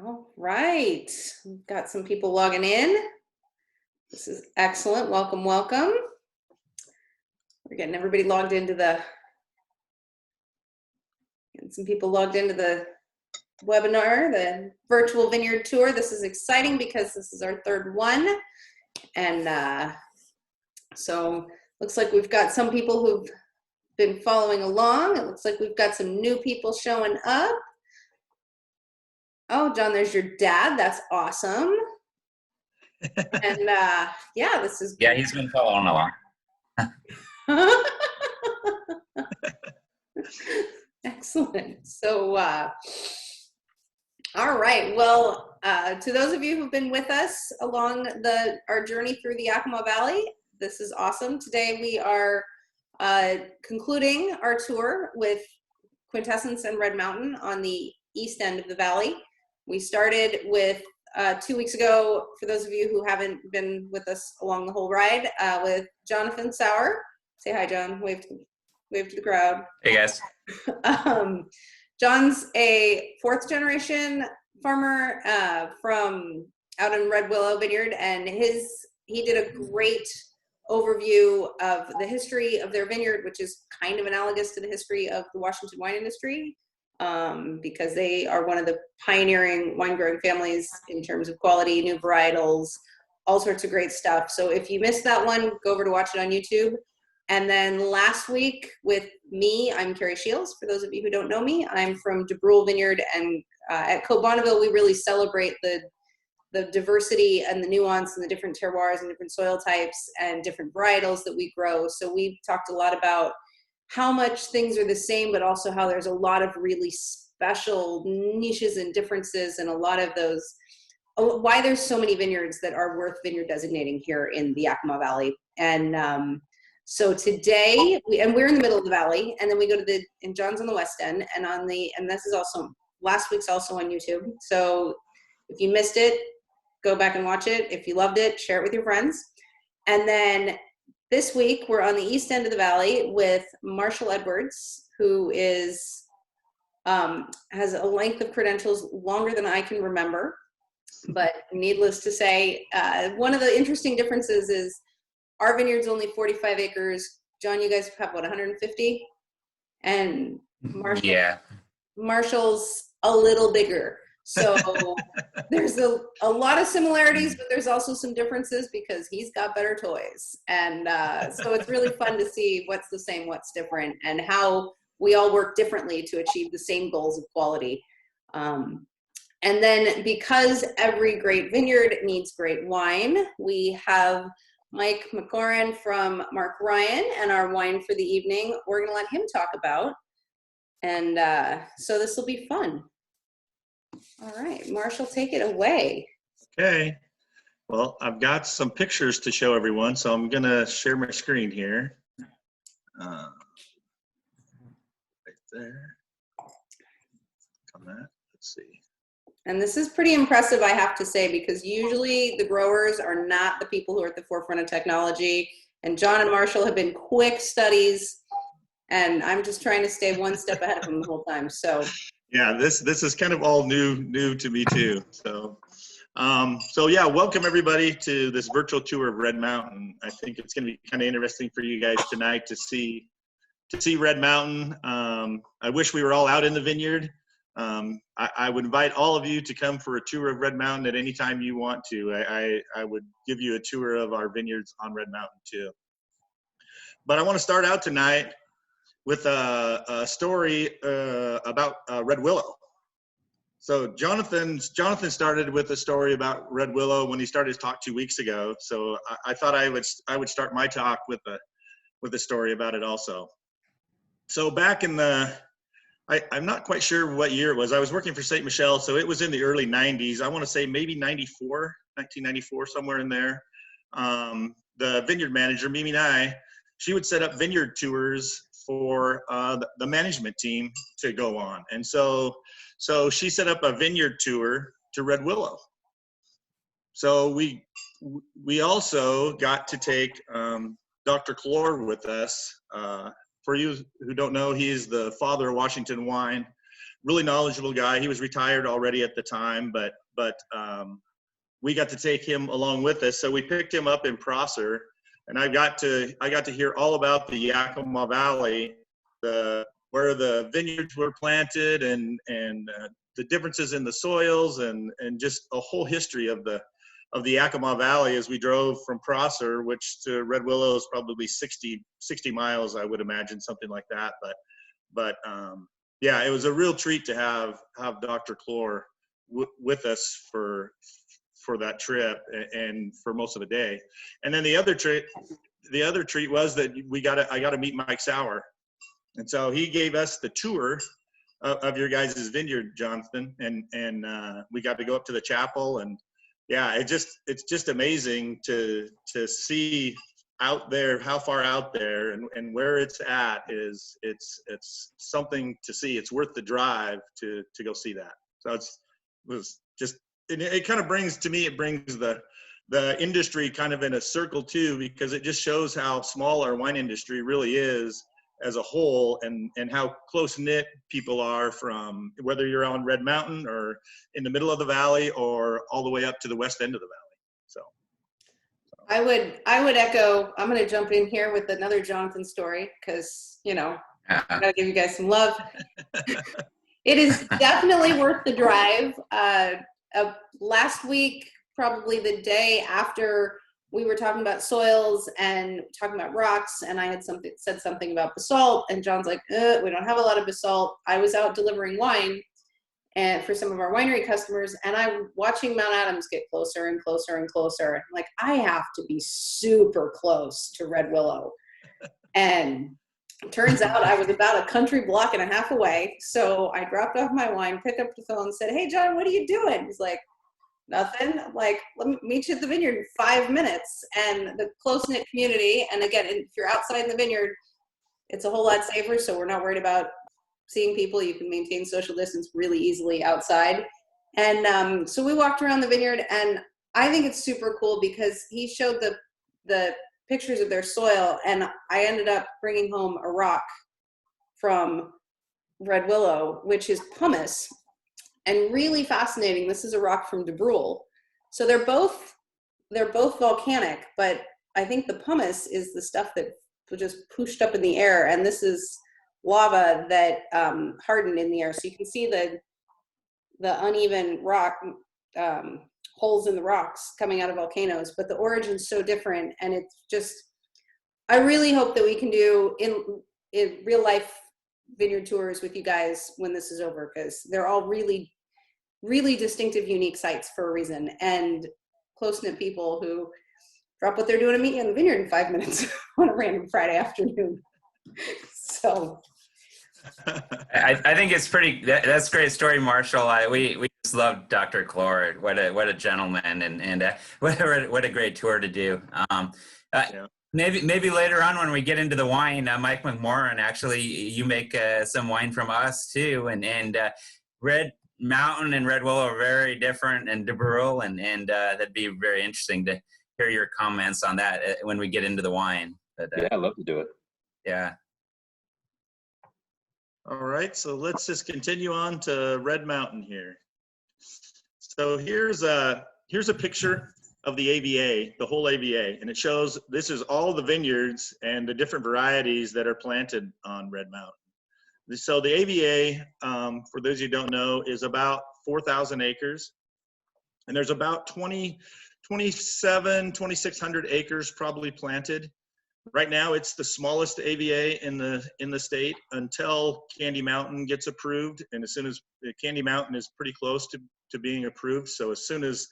All right. We've got some people logging in. This is excellent. Welcome, welcome. We're getting everybody logged into getting some people logged into the webinar, the virtual vineyard tour. This is exciting because this is our third one. And so looks like we've got some people who've been following along. It looks like we've got some new people showing up. Oh, John, there's your dad. That's awesome. And yeah, this is great. Yeah, he's been following along. Excellent. So, all right. Well, to those of you who've been with us along our journey through the Yakima Valley, this is awesome. Today we are concluding our tour with Quintessence and Red Mountain on the east end of the valley. We started with 2 weeks ago, for those of you who haven't been with us along the whole ride, with Jonathan Sauer. Say hi, John. Wave to the crowd. Hey, guys. John's a fourth generation farmer from out in Red Willow Vineyard, and he did a great overview of the history of their vineyard, which is kind of analogous to the history of the Washington wine industry, because they are one of the pioneering wine growing families in terms of quality, new varietals, all sorts of great stuff. So if you missed that one, go over to watch it on YouTube. And then last week with me, I'm Carrie Shields. For those of you who don't know me, I'm from DeBrule Vineyard, and at Côte Bonneville, we really celebrate the diversity and the nuance and the different terroirs and different soil types and different varietals that we grow. So we've talked a lot about how much things are the same, but also how there's a lot of really special niches and differences, and a lot of those, why there's so many vineyards that are worth vineyard designating here in the Yakima Valley. And so today, we're in the middle of the valley, and then we go to and John's on the west end, and this is also, last week's also on YouTube. So if you missed it, go back and watch it. If you loved it, share it with your friends. And then this week, we're on the east end of the valley with Marshall Edwards, who is has a length of credentials longer than I can remember. But needless to say, one of the interesting differences is our vineyard's only 45 acres. John, you guys have what, 150? And Marshall's a little bigger. So there's a lot of similarities, but there's also some differences because he's got better toys. And so it's really fun to see what's the same, what's different, and how we all work differently to achieve the same goals of quality. And then because every great vineyard needs great wine, we have Mike McCoran from Mark Ryan and our wine for the evening. We're going to let him talk about. And so this will be fun. All right, Marshall, take it away. Okay. Well, I've got some pictures to show everyone, so I'm going to share my screen here. Right there. On that. Let's see. And this is pretty impressive, I have to say, because usually the growers are not the people who are at the forefront of technology. And John and Marshall have been quick studies, and I'm just trying to stay one step ahead of them the whole time. So yeah, this is kind of all new to me too. So yeah, welcome everybody to this virtual tour of Red Mountain. I think it's going to be kind of interesting for you guys tonight to see Red Mountain. I wish we were all out in the vineyard. I would invite all of you to come for a tour of Red Mountain at any time you want to. I would give you a tour of our vineyards on Red Mountain too. But I want to start out tonight with a story about Red Willow. So Jonathan started with a story about Red Willow when he started his talk 2 weeks ago. So I thought I would start my talk with a story about it also. So back in I'm not quite sure what year it was. I was working for St. Michel, so it was in the early 90s. I want to say maybe 1994, somewhere in there. The vineyard manager, Mimi Nye, she would set up vineyard tours for the management team to go on. And so she set up a vineyard tour to Red Willow. So we also got to take Dr. Clore with us. For you who don't know, he is the father of Washington wine. really knowledgeable guy. He was retired already at the time, but we got to take him along with us. So we picked him up in Prosser, and I got to hear all about the Yakima Valley, where the vineyards were planted, and the differences in the soils, and just a whole history of the Yakima Valley as we drove from Prosser, which to Red Willow is probably 60 miles, I would imagine, something like that. But yeah, it was a real treat to have Dr. Clore with us for that trip and for most of the day. And then the other treat was that I got to meet Mike Sauer. And so he gave us the tour of your guys' vineyard, Jonathan, and we got to go up to the chapel, and yeah, it's just amazing to see out there, how far out there, and where it's at it's something to see. It's worth the drive to go see that. So it kind of brings the industry kind of in a circle too, because it just shows how small our wine industry really is as a whole, and how close-knit people are, from whether you're on Red Mountain or in the middle of the valley or all the way up to the west end of the valley. So I would echo. I'm going to jump in here with another Jonathan story, because I gotta give you guys some love. It is definitely worth the drive. Last week, probably the day after we were talking about soils and talking about rocks, and I had said something about basalt, and John's like, we don't have a lot of basalt. I was out delivering wine and for some of our winery customers, and I'm watching Mount Adams get closer and closer and closer. I'm like, I have to be super close to Red Willow. And it turns out I was about a country block and a half away. So I dropped off my wine, picked up the phone, and said, "Hey, John, what are you doing?" He's like, "Nothing." I'm like, "Let me meet you at the vineyard in 5 minutes." And the close-knit community, and again, if you're outside in the vineyard, it's a whole lot safer, so we're not worried about seeing people. You can maintain social distance really easily outside. And so we walked around the vineyard, and I think it's super cool because he showed the pictures of their soil, and I ended up bringing home a rock from Red Willow, which is pumice. And really fascinating, this is a rock from De Brule. So they're both volcanic, but I think the pumice is the stuff that just pushed up in the air, and this is lava that hardened in the air. So you can see the uneven rock holes in the rocks coming out of volcanoes, but the origin's so different. And it's just, I really hope that we can do in real life vineyard tours with you guys when this is over, because they're all really, really distinctive, unique sites for a reason, and close-knit people who drop what they're doing and meet you in the vineyard in 5 minutes on a random Friday afternoon. So I think it's that's a great story, Marshall. We just love Dr. Clore. What a gentleman, and what a great tour to do. Yeah. Maybe later on when we get into the wine, Mike McMorrin, actually you make some wine from us too, and Red Mountain and Red Willow are very different, and De Brule, and that'd be very interesting to hear your comments on that when we get into the wine. But, yeah, I'd love to do it. Yeah. All right, so let's just continue on to Red Mountain here. So here's a picture of the AVA, the whole AVA, and it shows this is all the vineyards and the different varieties that are planted on Red Mountain. So the AVA, for those you don't know, is about 4,000 acres, and there's about 2,600 acres probably planted. Right now, it's the smallest AVA in the state until Candy Mountain gets approved, and as soon as Candy Mountain is pretty close to being approved, so as soon as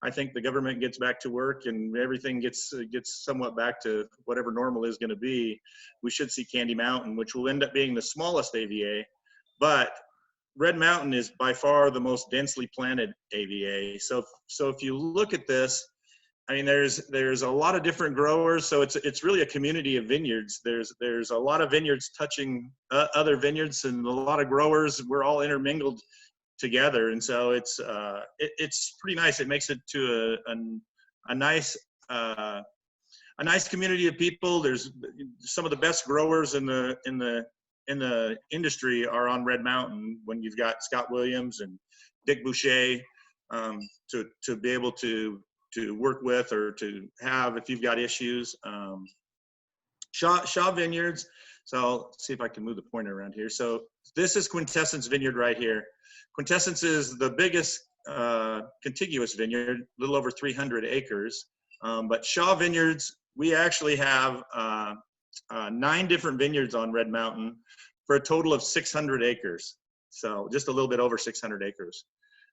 I think the government gets back to work and everything gets somewhat back to whatever normal is going to be, we should see Candy Mountain, which will end up being the smallest AVA. But Red Mountain is by far the most densely planted AVA. So if you look at this, I mean, there's a lot of different growers, so it's really a community of vineyards. There's a lot of vineyards touching other vineyards, and a lot of growers. We're all intermingled together, and so it's pretty nice. It makes it to a nice community of people. There's some of the best growers in the in the industry are on Red Mountain when you've got Scott Williams and Dick Boucher to be able to work with or to have if you've got issues. Shaw Vineyards. So I'll see if I can move the pointer around here. So this is Quintessence Vineyard right here. Quintessence is the biggest contiguous vineyard, a little over 300 acres. But Shaw Vineyards, we actually have 9 different vineyards on Red Mountain for a total of 600 acres. So just a little bit over 600 acres.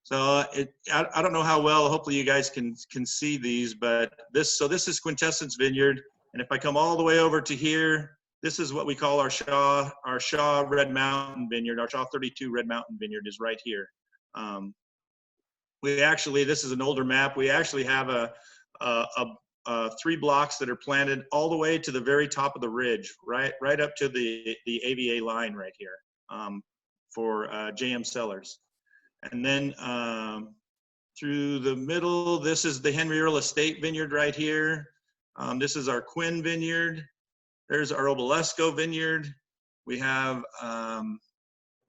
So I don't know how well, hopefully you guys can see these, but this is Quintessence Vineyard. And if I come all the way over to here, this is what we call our Shaw Red Mountain Vineyard. Our Shaw 32 Red Mountain Vineyard is right here. This is an older map. We actually have 3 blocks that are planted all the way to the very top of the ridge, right up to the AVA line right here for JM Cellars. And then through the middle, this is the Henry Earl Estate Vineyard right here. This is our Quinn Vineyard. There's our Obelisco Vineyard. We have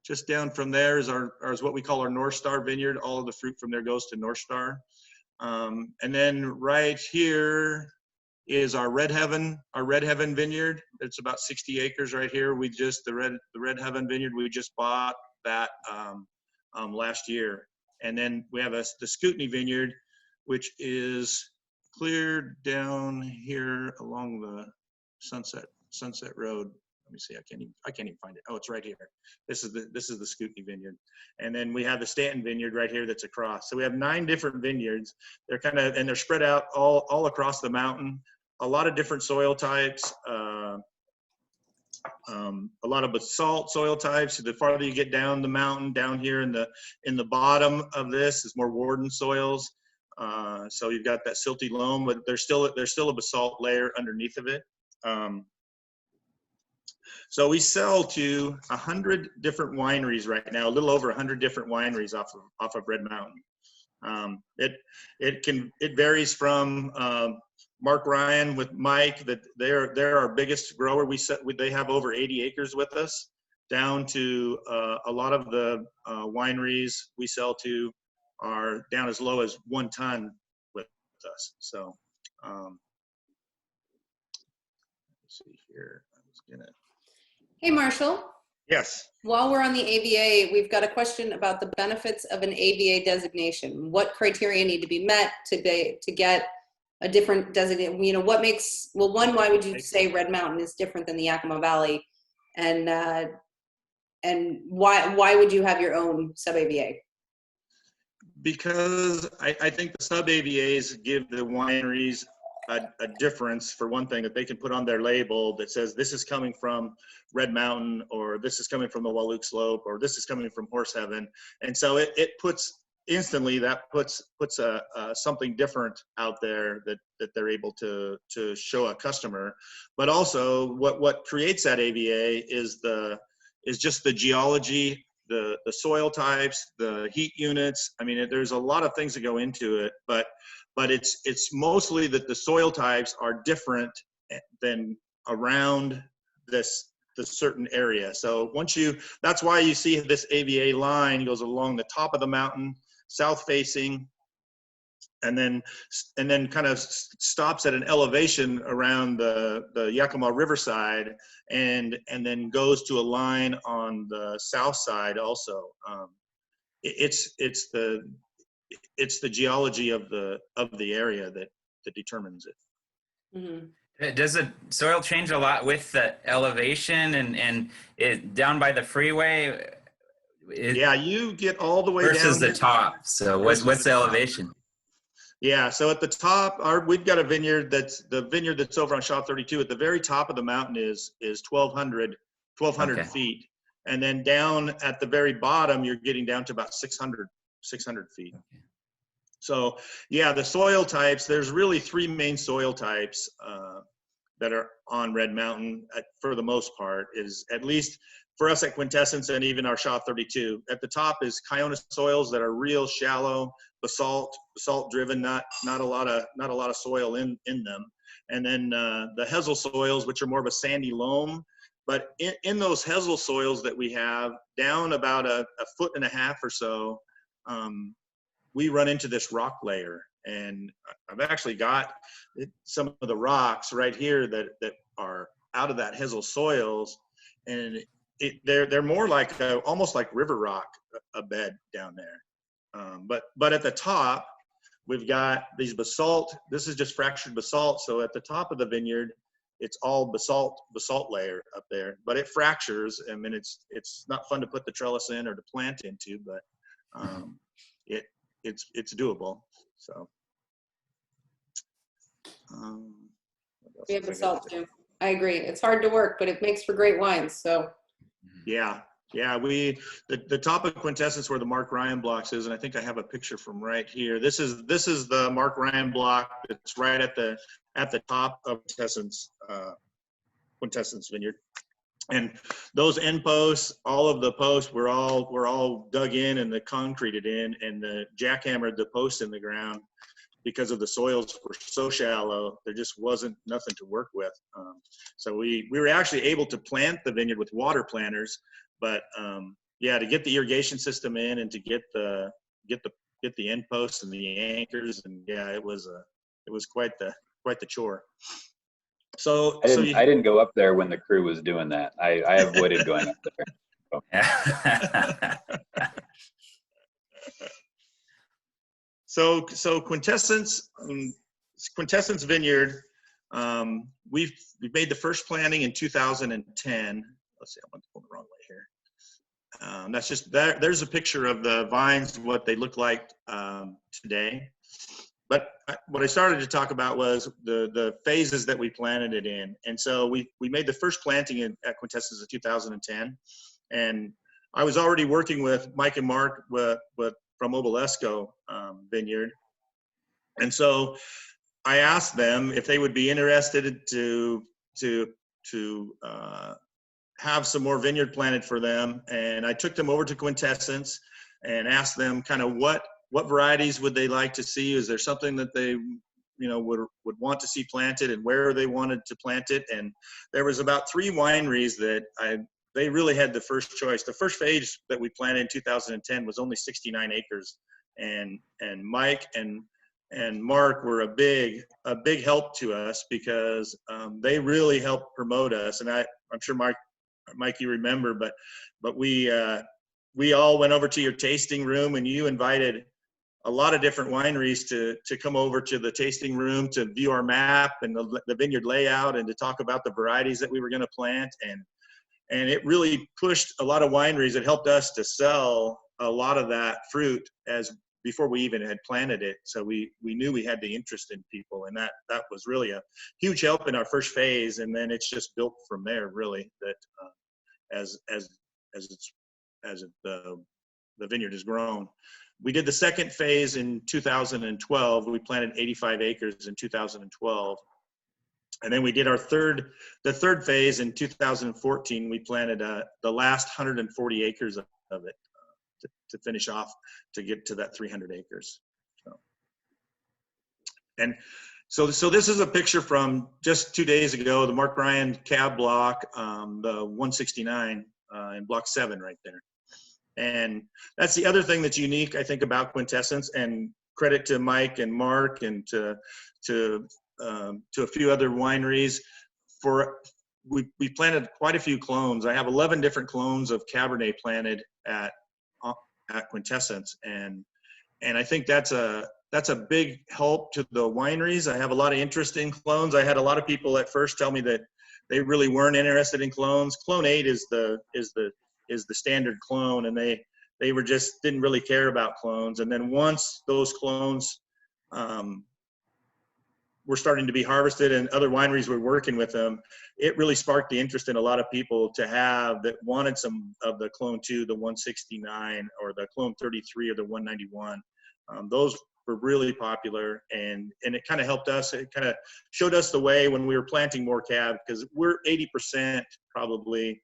just down from there is what we call our North Star Vineyard. All of the fruit from there goes to North Star. And then right here is our Red Heaven Vineyard. It's about 60 acres right here. The Red Heaven Vineyard, we just bought that last year. And then we have the Scootney Vineyard, which is clear down here along the Sunset Road. Let me see. I can't even find it. Oh, it's right here. This is the Scootney Vineyard, and then we have the Stanton Vineyard right here that's across. So we have 9 different vineyards. They're spread out all across the mountain. A lot of different soil types. A lot of basalt soil types. The farther you get down the mountain, down here in the bottom of this is more Warden soils. So you've got that silty loam, but there's still a basalt layer underneath of it. So we sell to 100 different wineries right now, a little over 100 different wineries off of Red Mountain. It varies from Mark Ryan with Mike, that they're our biggest grower. They have over 80 acres with us, down to a lot of the wineries we sell to are down as low as 1 ton with us. So let's see here. Hey, Marshall. Yes. While we're on the AVA, we've got a question about the benefits of an AVA designation. What criteria need to be met to get a different designation? You know, what makes, well, one, why would you say Red Mountain is different than the Yakima Valley? And why would you have your own sub-AVA? Because I think the sub-AVAs give the wineries a difference, for one thing, that they can put on their label that says this is coming from Red Mountain, or this is coming from the Wahluke Slope, or this is coming from Horse Heaven. And so it puts instantly, that puts something different out there that they're able to show a customer. But also what creates that AVA is just the geology, the soil types, the heat units. I mean, there's a lot of things that go into it, but it's mostly that the soil types are different than around the certain area. So that's why you see this AVA line goes along the top of the mountain, south facing, and then kind of stops at an elevation around the Yakima Riverside, and then goes to a line on the south side also. It's the geology of the area that determines it. Mm-hmm. Does the soil change a lot with the elevation and it down by the freeway? Yeah, you get all the way versus down the top. So what's the elevation? Yeah, so at the top, we've got a vineyard that's over on Shaw 32. At the very top of the mountain is 1,200 Okay. feet, and then down at the very bottom, you're getting down to about 600 feet. Okay. So yeah, the soil types, there's really 3 main soil types that are on Red Mountain for the most part, is at least for us at Quintessence and even our Shaw 32. At the top is Kiona soils that are real shallow, basalt driven, not a lot of soil in them. And then the Hessel soils, which are more of a sandy loam, but in those Hessel soils that we have, down about a 1.5 feet or so, we run into this rock layer. And I've actually got some of the rocks right here that are out of that Hessel soils, and they're more like almost like river rock, a bed down there. But at the top, we've got these basalt. This is just fractured basalt. So at the top of the vineyard, it's all basalt layer up there, but it fractures. I mean, it's not fun to put the trellis in or to plant into, but it's doable. So We have basalt too. I agree. It's hard to work, but it makes for great wines. So yeah. The top of Quintessence where the Mark Ryan blocks is, and I think I have a picture from right here. This is the Mark Ryan block that's right at the top of Quintessence Vineyard. And those end posts, all of the posts were all dug in and the concreted in, and the jackhammered the posts in the ground because of the soils were so shallow. There just wasn't nothing to work with. So we were actually able to plant the vineyard with water planters, but yeah, to get the irrigation system in and to get the end posts and the anchors, and yeah, it was quite the chore. So I didn't go up there when the crew was doing that. I avoided going up there. So Quintessence Vineyard, we've made the first planting in 2010. Let's see, I went the wrong way here. That's just there's a picture of the vines, what they look like today. But what I started to talk about was the phases that we planted it in. And so we made the first planting at Quintessence in 2010. And I was already working with Mike and Mark from Obelisco Vineyard. And so I asked them if they would be interested to have some more vineyard planted for them. And I took them over to Quintessence and asked them kind of what varieties would they like to see? Is there something that they, would want to see planted, and where they wanted to plant it? And there was about 3 wineries that they really had the first choice. The first phase that we planted in 2010 was only 69 acres, and Mike and Mark were a big help to us because they really helped promote us. And I'm sure Mike, you remember, but we all went over to your tasting room, and you invited a lot of different wineries to come over to the tasting room to view our map and the vineyard layout, and to talk about the varieties that we were going to plant. And it really pushed a lot of wineries. It helped us to sell a lot of that fruit before we even had planted it. So we knew we had the interest in people, and that was really a huge help in our first phase. And then it's just built from there, really, that as the vineyard has grown. We did the second phase in 2012. We planted 85 acres in 2012. And then we did the third phase in 2014. We planted the last 140 acres of it to finish off, to get to that 300 acres. So this is a picture from just 2 days ago, the Mark Ryan cab block, the 169 in block 7 right there. And that's the other thing that's unique, I think, about Quintessence, and credit to Mike and Mark and to a few other wineries. We planted quite a few clones. I have 11 different clones of Cabernet planted at Quintessence, and I think that's a big help to the wineries. I have a lot of interest in clones. I had a lot of people at first tell me that they really weren't interested in clones. Clone 8 is the standard clone, and they didn't really care about clones. And then once those clones were starting to be harvested and other wineries were working with them, it really sparked the interest in a lot of people that wanted some of the Clone 2, the 169, or the Clone 33, or the 191. Those were really popular, and it kind of helped us. It kind of showed us the way when we were planting more cab, because we're 80% probably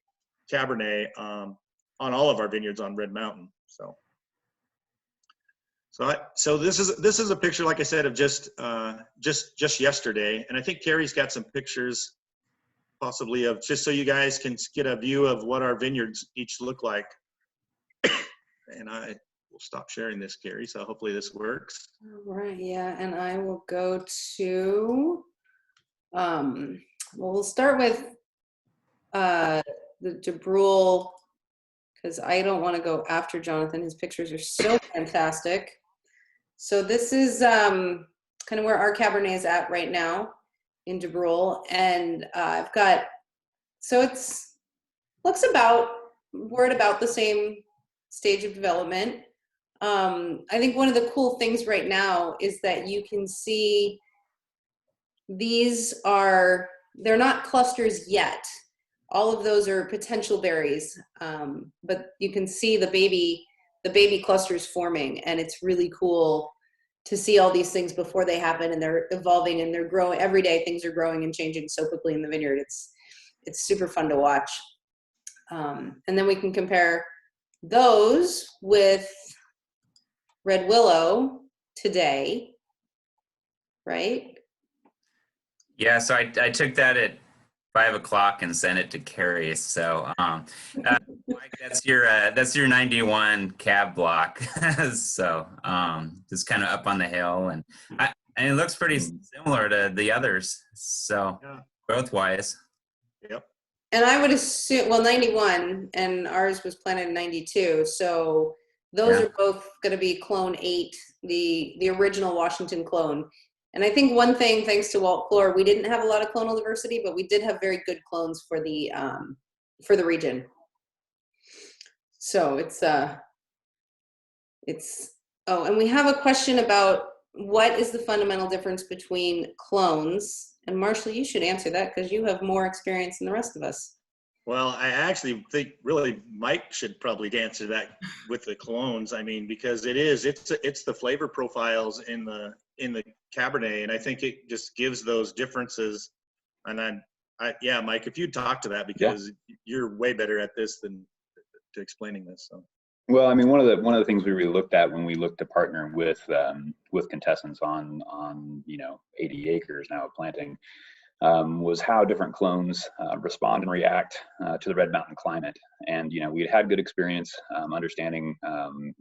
Cabernet on all of our vineyards on Red Mountain. So this is a picture, like I said, of just yesterday, and I think Carrie's got some pictures possibly of, just so you guys can get a view of what our vineyards each look like. And I will stop sharing this, Carrie, so hopefully this works. All right, yeah, and I will go to, well, we'll start with the DeBrule, because I don't want to go after Jonathan. His pictures are so fantastic. So this is kind of where our Cabernet is at right now in DeBrule, and I've got, so we're at about the same stage of development. I think one of the cool things right now is that you can see they're not clusters yet. All of those are potential berries, but you can see the baby clusters forming, and it's really cool to see all these things before they happen, and they're evolving and they're growing. Every day things are growing and changing so quickly in the vineyard. It's super fun to watch. And then we can compare those with Red Willow today, right? Yeah, so I took that at 5 o'clock and sent it to Carrie. So, Mike, that's your 91 cab block. So, just kind of up on the hill, and it looks pretty similar to the others. So, Yeah. growth wise. Yep. And I would assume, well, 91, and ours was planted in 92. So those are both going to be clone 8, the original Washington clone. And I think one thing, thanks to Walt Clore, we didn't have a lot of clonal diversity, but we did have very good clones for the region. So oh, and we have a question about what is the fundamental difference between clones? And Marshall, you should answer that because you have more experience than the rest of us. Well, I actually think really Mike should probably answer that with the clones. I mean, because it's the flavor profiles in the Cabernet, and I think it just gives those differences. And yeah, Mike, if you'd talk to that, because you're way better at this than to explaining this. So. Well, I mean, one of the things we really looked at when we looked to partner with Quintessence on 80 acres now of planting was how different clones respond and react to the Red Mountain climate. And we'd had good experience understanding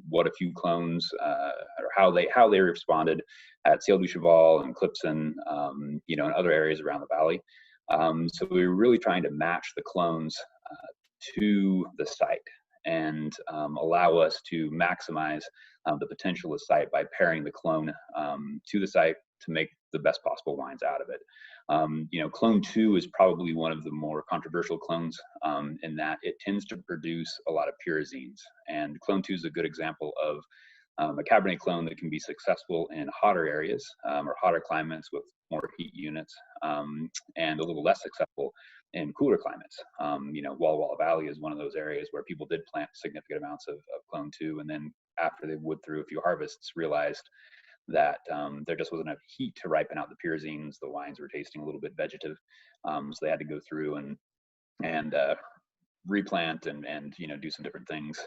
what a few clones or how they responded at Ciel du Cheval and Clipson, and other areas around the valley. So we were really trying to match the clones to the site and allow us to maximize the potential of the site by pairing the clone to the site to make the best possible wines out of it. Clone 2 is probably one of the more controversial clones in that it tends to produce a lot of pyrazines. And Clone 2 is a good example of a Cabernet clone that can be successful in hotter areas or hotter climates with more heat units, and a little less successful in cooler climates. Walla Walla Valley is one of those areas where people did plant significant amounts of Clone 2, and then after they wood through a few harvests, realized that there just wasn't enough heat to ripen out the pyrazines. The wines were tasting a little bit vegetative, so they had to go through and replant and do some different things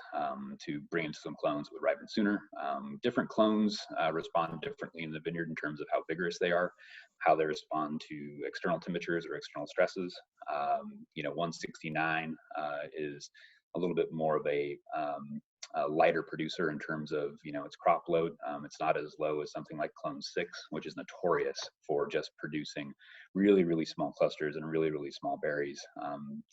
to bring in some clones that would ripen sooner. Different clones respond differently in the vineyard in terms of how vigorous they are, how they respond to external temperatures or external stresses. 169 is a little bit more of a lighter producer in terms of its crop load. It's not as low as something like Clone 6, which is notorious for just producing really, really small clusters and really, really small berries.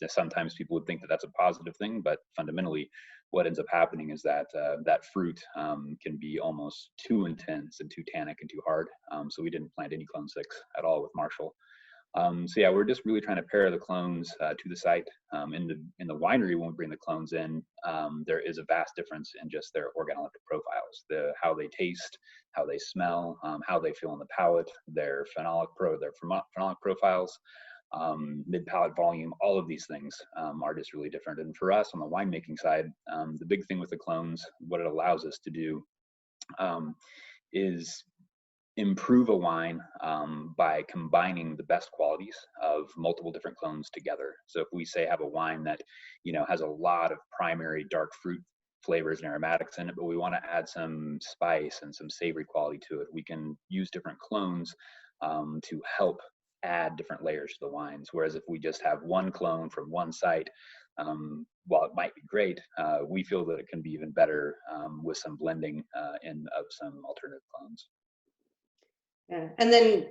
Sometimes people would think that that's a positive thing, but fundamentally what ends up happening is that that fruit can be almost too intense and too tannic and too hard. So we didn't plant any Clone 6 at all with Marshall. So yeah, we're just really trying to pair the clones to the site. In the winery, when we bring the clones in, there is a vast difference in just their organoleptic profiles, how they taste, how they smell, how they feel in the palate, their phenolic profiles, mid palate volume. All of these things are just really different. And for us on the winemaking side, the big thing with the clones, what it allows us to do is improve a wine by combining the best qualities of multiple different clones together. So if we say have a wine that has a lot of primary dark fruit flavors and aromatics in it, but we want to add some spice and some savory quality to it, we can use different clones to help add different layers to the wines. Whereas if we just have one clone from one site, while it might be great, we feel that it can be even better with some blending in of some alternative clones. Yeah. And then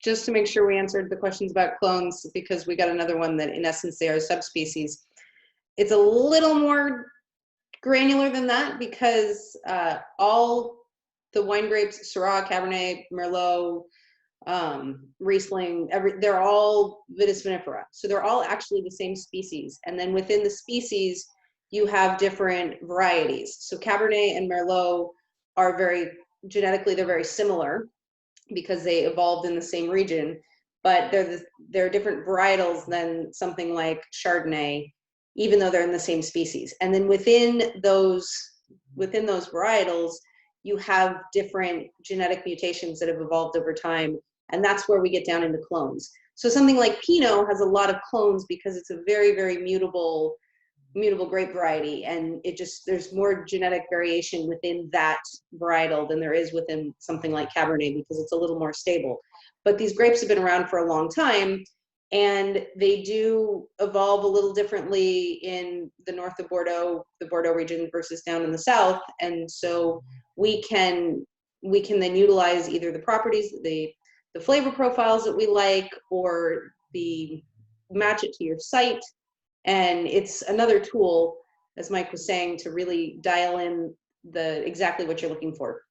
just to make sure we answered the questions about clones, because we got another one that in essence they are subspecies. It's a little more granular than that, because all the wine grapes, Syrah, Cabernet, Merlot, Riesling, they're all Vitis vinifera. So they're all actually the same species. And then within the species, you have different varieties. So Cabernet and Merlot are genetically, they're very similar because they evolved in the same region, but they're different varietals than something like Chardonnay, even though they're in the same species. And then within those varietals, you have different genetic mutations that have evolved over time. And that's where we get down into clones. So something like Pinot has a lot of clones because it's a very, very mutable grape variety. And there's more genetic variation within that varietal than there is within something like Cabernet, because it's a little more stable. But these grapes have been around for a long time, and they do evolve a little differently in the north of Bordeaux, the Bordeaux region, versus down in the south. And so we can then utilize either the properties, the flavor profiles that we like, or match it to your site. And it's another tool, as Mike was saying, to really dial in exactly what you're looking for.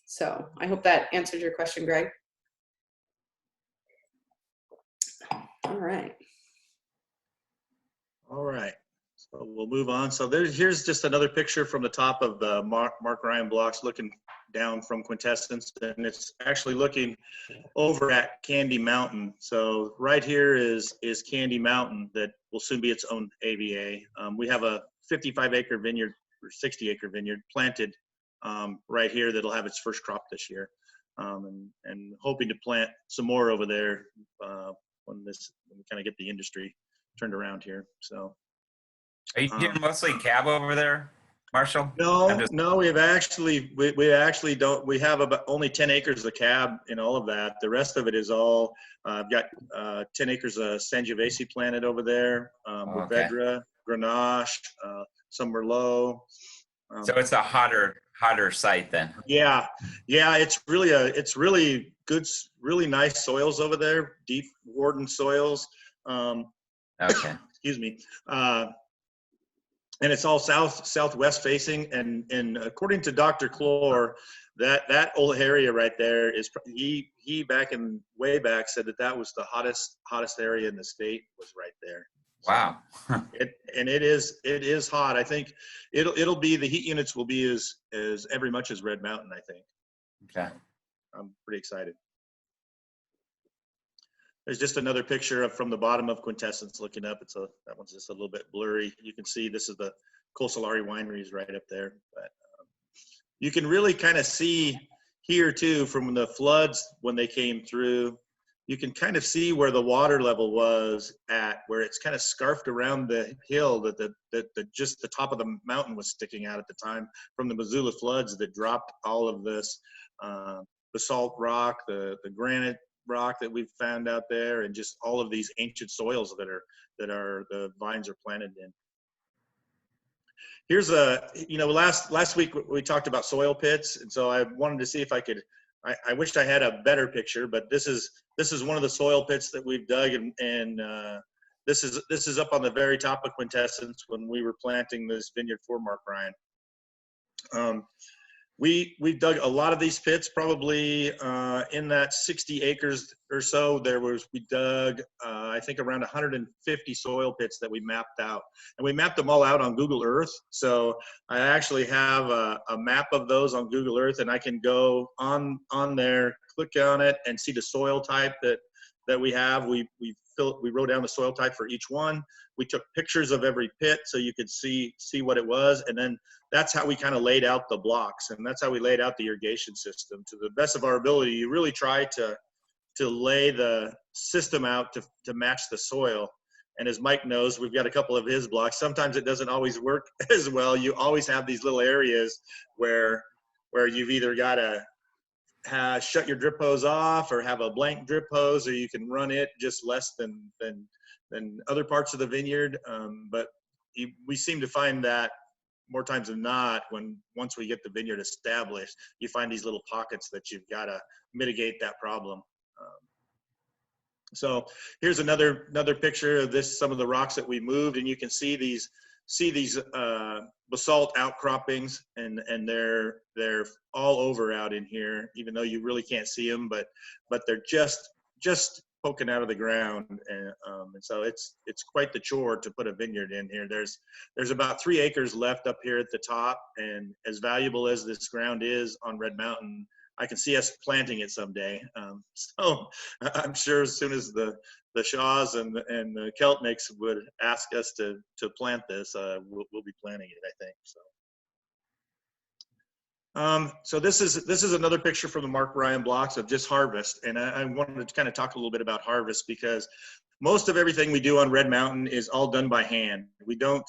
So I hope that answered your question, Greg. All right. All right. So we'll move on. So here's just another picture from the top of the Mark Ryan blocks, looking down from Quintessence, and it's actually looking over at Candy Mountain. So right here is Candy Mountain, that will soon be its own AVA. We have a 55-acre vineyard or 60-acre vineyard planted right here that'll have its first crop this year, and hoping to plant some more over there when we kind of get the industry turned around here. So. Are you doing mostly cab over there, Marshall? No, we actually don't. We have about only 10 acres of cab in all of that. The rest of it is all, I've got 10 acres of Sangiovese planted over there, Mourvedre, Grenache, some Merlot. So it's a hotter site then. Yeah. It's really good, really nice soils over there, deep warden soils. Okay. Excuse me. And it's all southwest facing, and according to Dr. Clore, that old area right there is he way back said that was the hottest area in the state, was right there. Wow. And it is hot. I think it'll be, the heat units will be as every much as Red Mountain, I think. Okay. I'm pretty excited. There's just another picture from the bottom of Quintessence looking up. That one's just a little bit blurry. You can see this is the Colsolari wineries right up there. But you can really kind of see here too, from the floods when they came through, you can kind of see where the water level was at, where it's kind of scarfed around the hill that just the top of the mountain was sticking out at the time from the Missoula floods that dropped all of this basalt rock, the granite rock that we've found out there, and just all of these ancient soils that the vines are planted in. Here's last week we talked about soil pits, and so I wanted to see if I could, I wished I had a better picture, but this is one of the soil pits that we've dug, and this is up on the very top of Quintessence when we were planting this vineyard for Mark Ryan. We've dug a lot of these pits, probably in that 60 acres or so. We dug, I think, around 150 soil pits that we mapped out. And we mapped them all out on Google Earth. So I actually have a map of those on Google Earth, and I can go on there, click on it, and see the soil type that we have. We wrote down the soil type for each one. We took pictures of every pit so you could see what it was, and then that's how we kind of laid out the blocks, and that's how we laid out the irrigation system. To the best of our ability, you really try to lay the system out to match the soil. And as Mike knows, we've got a couple of his blocks. Sometimes it doesn't always work as well. You always have these little areas where you've either got to shut your drip hose off or have a blank drip hose, or you can run it just less than other parts of the vineyard. But we seem to find that more times than not, once we get the vineyard established, you find these little pockets that you've got to mitigate that problem. So here's another picture of some of the rocks that we moved, and you can see these basalt outcroppings, and they're all over out in here, even though you really can't see them, but they're just poking out of the ground, and so it's quite the chore to put a vineyard in here. There's about 3 acres left up here at the top, and as valuable as this ground is on Red Mountain, I can see us planting it someday. So I'm sure as soon as the Shaws and the Keltniks would ask us to plant this, we'll be planting it, I think. So this is another picture from the Mark Ryan blocks of just harvest, and I wanted to kind of talk a little bit about harvest, because most of everything we do on Red Mountain is all done by hand. We do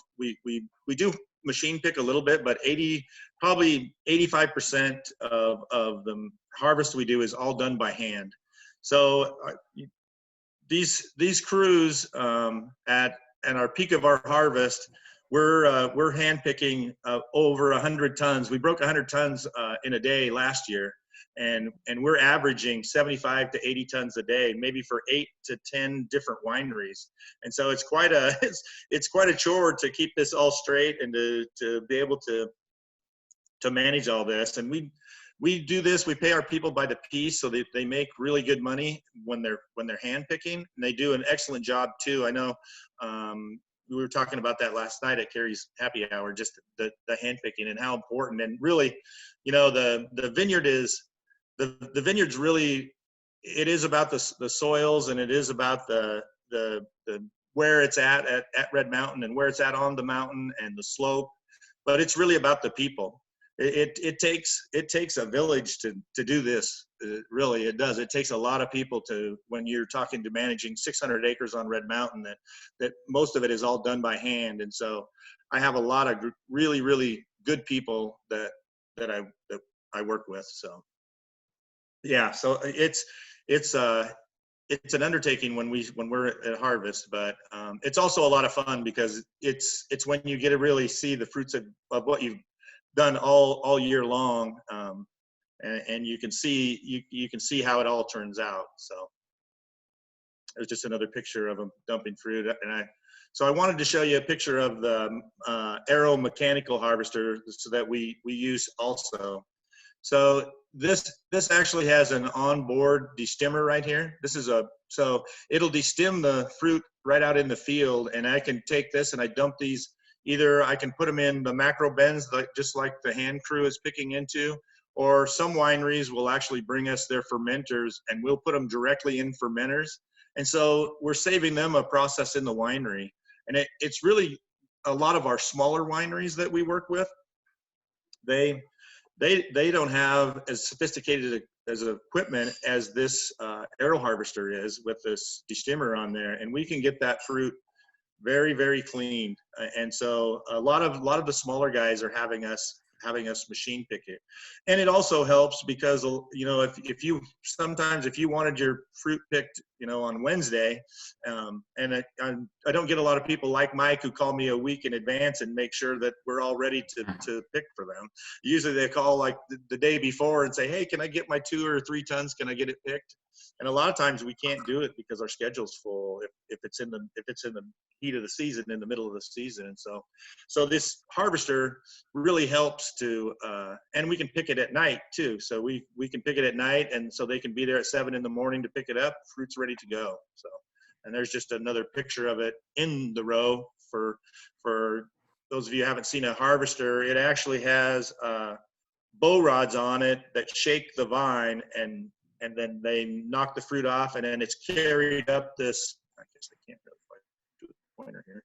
machine pick a little bit, but probably 85% of the harvest we do is all done by hand. So these crews at our peak of our harvest, we're hand picking over 100 tons. We broke 100 tons in a day last year, and we're averaging 75 to 80 tons a day, maybe for 8 to 10 different wineries. And so it's quite a chore to keep this all straight and to be able to manage all this. And we do this, we pay our people by the piece, so they make really good money when they're hand picking, and they do an excellent job too. I know we were talking about that last night at Carrie's happy hour, just the hand picking and how important. And really, the vineyard's really, it is about the soils, and it is about the where it's at Red Mountain, and where it's at on the mountain and the slope, but it's really about the people. It takes a village to do this. Really, it does. It takes a lot of people when you're talking to managing 600 acres on Red Mountain, that most of it is all done by hand. And so I have a lot of really, really good people that I work with. So yeah, so it's an undertaking when we're at harvest, but it's also a lot of fun, because it's when you get to really see the fruits of what you've done all year long, and you can see how it all turns out. So there's just another picture of them dumping fruit, and so I wanted to show you a picture of the Aero mechanical harvester, so that we use also. So this actually has an onboard destimmer right here. So it'll destim the fruit right out in the field, and I can take this and I dump these. Either I can put them in the macro bins, just like the hand crew is picking into, or some wineries will actually bring us their fermenters, and we'll put them directly in fermenters. And so we're saving them a process in the winery. And it's really a lot of our smaller wineries that we work with. They don't have as sophisticated as equipment as this Aero harvester is, with this destimmer on there, and we can get that fruit very, very clean. And so a lot of the smaller guys are having us machine pick it. And it also helps because, if you wanted your fruit picked, on Wednesday, and I don't get a lot of people like Mike who call me a week in advance and make sure that we're all ready to pick for them. Usually they call like the day before and say, hey, can I get my 2 or 3 tons? Can I get it picked? And a lot of times we can't do it because our schedule's full if it's in the heat of the season, in the middle of the season. And so this harvester really helps to, and we can pick it at night too. So we can pick it at night, and so they can be there at 7 in the morning to pick it up. Fruit's ready to go. So, and there's just another picture of it in the row for those of you who haven't seen a harvester. It actually has bow rods on it that shake the vine, and then they knock the fruit off, and then it's carried up this, I guess I can't really quite do the pointer here,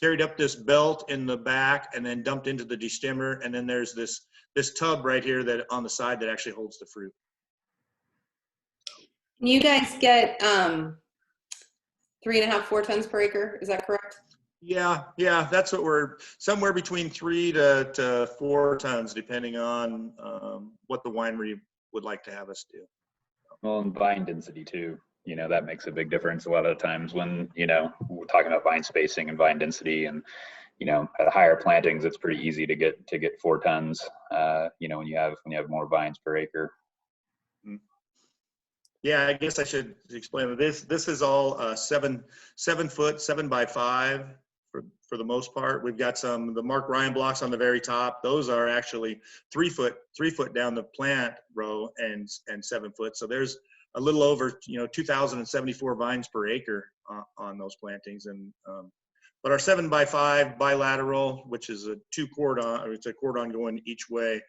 carried up this belt in the back, and then dumped into the destimmer. And then there's this tub right here that on the side that actually holds the fruit. You guys get 3.5, 4 tons per acre. Is that correct? Yeah, that's what we're, somewhere between 3 to 4 tons, depending on what the winery would like to have us do. Well, and vine density too. That makes a big difference a lot of times when, we're talking about vine spacing and vine density, and, at higher plantings, it's pretty easy to get 4 tons, when you have more vines per acre. Yeah, I guess I should explain this. This is all 7 foot, 7 by 5 for the most part. We've got the Mark Ryan blocks on the very top. Those are actually 3 foot down the plant row and 7 foot. So there's a little over 2,074 vines per acre on those plantings. And but our 7 by 5 bilateral, which is a 2 cordon, or it's a cordon going each way.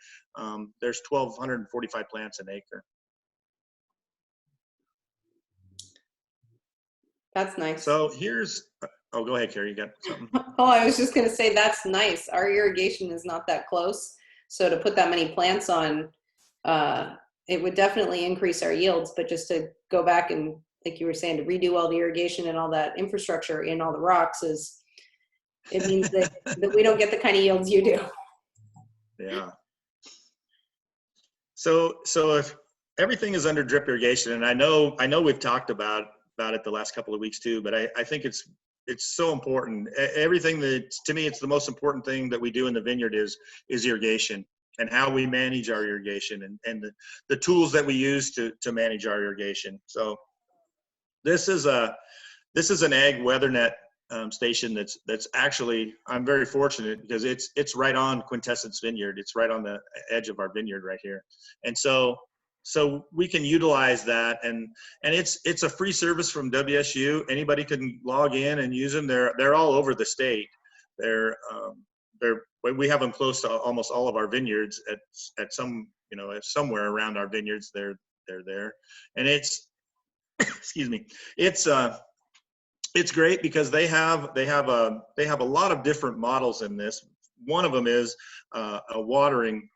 There's 1,245 plants an acre. That's nice. So here's, oh, go ahead, Carrie, you got something? Oh, I was just going to say that's nice. Our irrigation is not that close. So to put that many plants on, it would definitely increase our yields. But just to go back and, like you were saying, to redo all the irrigation and all that infrastructure in all the rocks it means that we don't get the kind of yields you do. Yeah. So if everything is under drip irrigation, and I know we've talked about it the last couple of weeks too, but I think it's so important. Everything to me, it's the most important thing that we do in the vineyard is irrigation, and how we manage our irrigation, and the tools that we use to manage our irrigation. So this is an ag weather net station that's actually, I'm very fortunate because it's right on Quintessence Vineyard. It's right on the edge of our vineyard right here. And so we can utilize that, and it's a free service from WSU. Anybody can log in and use them. They're all over the state. We have them close to almost all of our vineyards at some, somewhere around our vineyards. They're there, and it's excuse me, it's great because they have a lot of different models in this. One of them is a watering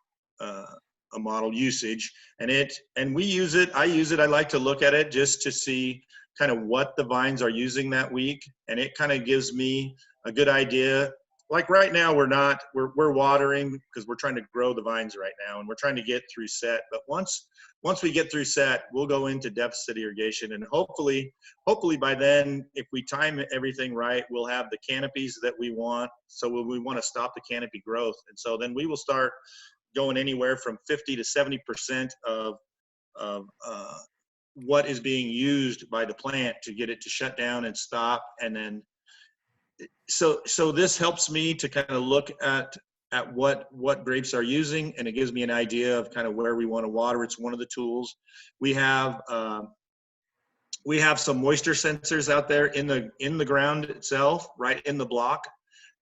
a model usage, and we use it. I use it. I like to look at it just to see kind of what the vines are using that week, and it kind of gives me a good idea. Like right now, we're watering because we're trying to grow the vines right now, and we're trying to get through set. But once we get through set, we'll go into deficit irrigation, and hopefully by then, if we time everything right, we'll have the canopies that we want. So we want to stop the canopy growth, and so then we will start going anywhere from 50 to 70% of what is being used by the plant to get it to shut down and stop. And then so this helps me to kind of look at what grapes are using, and it gives me an idea of kind of where we want to water. It's one of the tools. We have some moisture sensors out there in the ground itself, right in the block,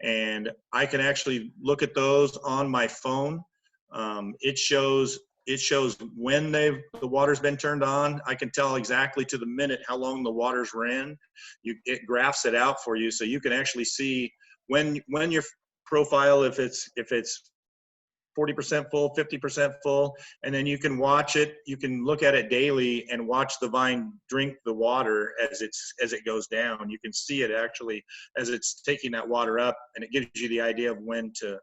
and I can actually look at those on my phone. It shows when the water's been turned on. I can tell exactly to the minute how long the water's ran. It graphs it out for you, so you can actually see when your profile, if it's 40% full, 50% full, and then you can watch it. You can look at it daily and watch the vine drink the water as it goes down. You can see it actually as it's taking that water up, and it gives you the idea of when to